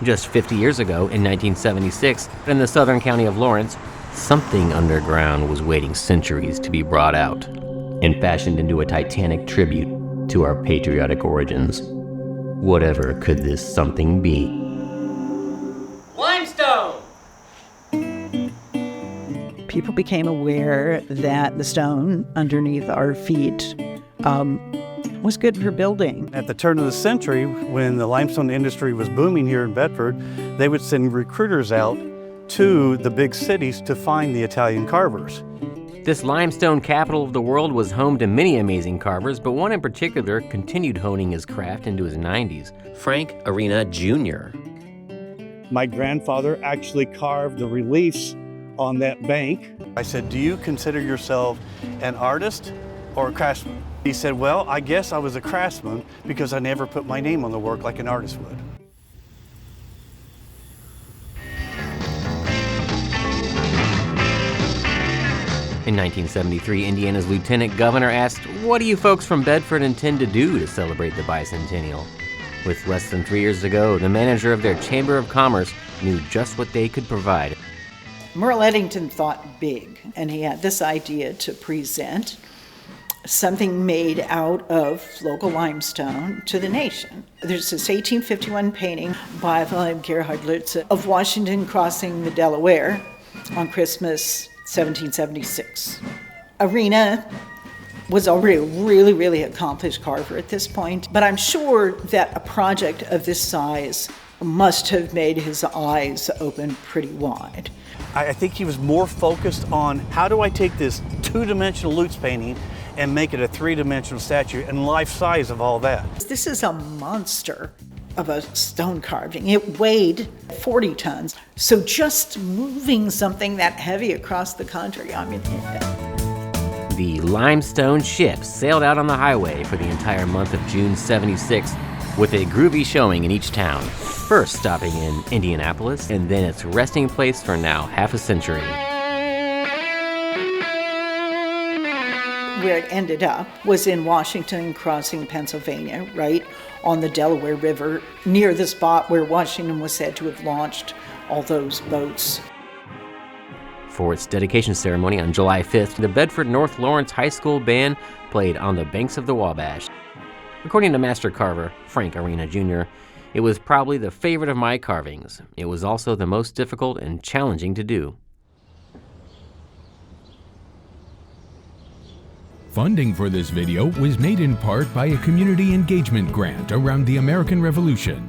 Just 50 years ago, in 1976, in the southern county of Lawrence, something underground was waiting centuries to be brought out and fashioned into a titanic tribute to our patriotic origins. Whatever could this something be? Limestone! People became aware that the stone underneath our feet was good for building. At the turn of the century, when the limestone industry was booming here in Bedford, they would send recruiters out to the big cities to find the Italian carvers. This limestone capital of the world was home to many amazing carvers, but one in particular continued honing his craft into his 90s, Frank Arena Jr. My grandfather actually carved the reliefs on that bank. I said, "Do you consider yourself an artist or a craftsman?" He said, "Well, I guess I was a craftsman because I never put my name on the work like an artist would." In 1973, Indiana's lieutenant governor asked, "What do you folks from Bedford intend to do to celebrate the bicentennial?" With less than 3 years ago, the manager of their Chamber of Commerce knew just what they could provide. Merle Eddington thought big, and he had this idea to present something made out of local limestone to the nation. There's this 1851 painting by Emanuel Leutze of Washington crossing the Delaware on Christmas 1776. Arena was already a really accomplished carver at this point, but I'm sure that a project of this size must have made his eyes open pretty wide. I think he was more focused on how do I take this two-dimensional Leutze painting and make it a three-dimensional statue and life size of all that. This is a monster of a stone carving. It weighed 40 tons. So just moving something that heavy across the country, I mean, The limestone ship sailed out on the highway for the entire month of June 76, with a groovy showing in each town, first stopping in Indianapolis and then its resting place for now half a century. Where it ended up was in Washington crossing Pennsylvania, right on the Delaware River, near the spot where Washington was said to have launched all those boats. For its dedication ceremony on July 5th, the Bedford North Lawrence High School band played On the Banks of the Wabash. According to master carver Frank Arena Jr., it was probably the favorite of my carvings. It was also the most difficult and challenging to do. Funding for this video was made in part by a community engagement grant around the American Revolution.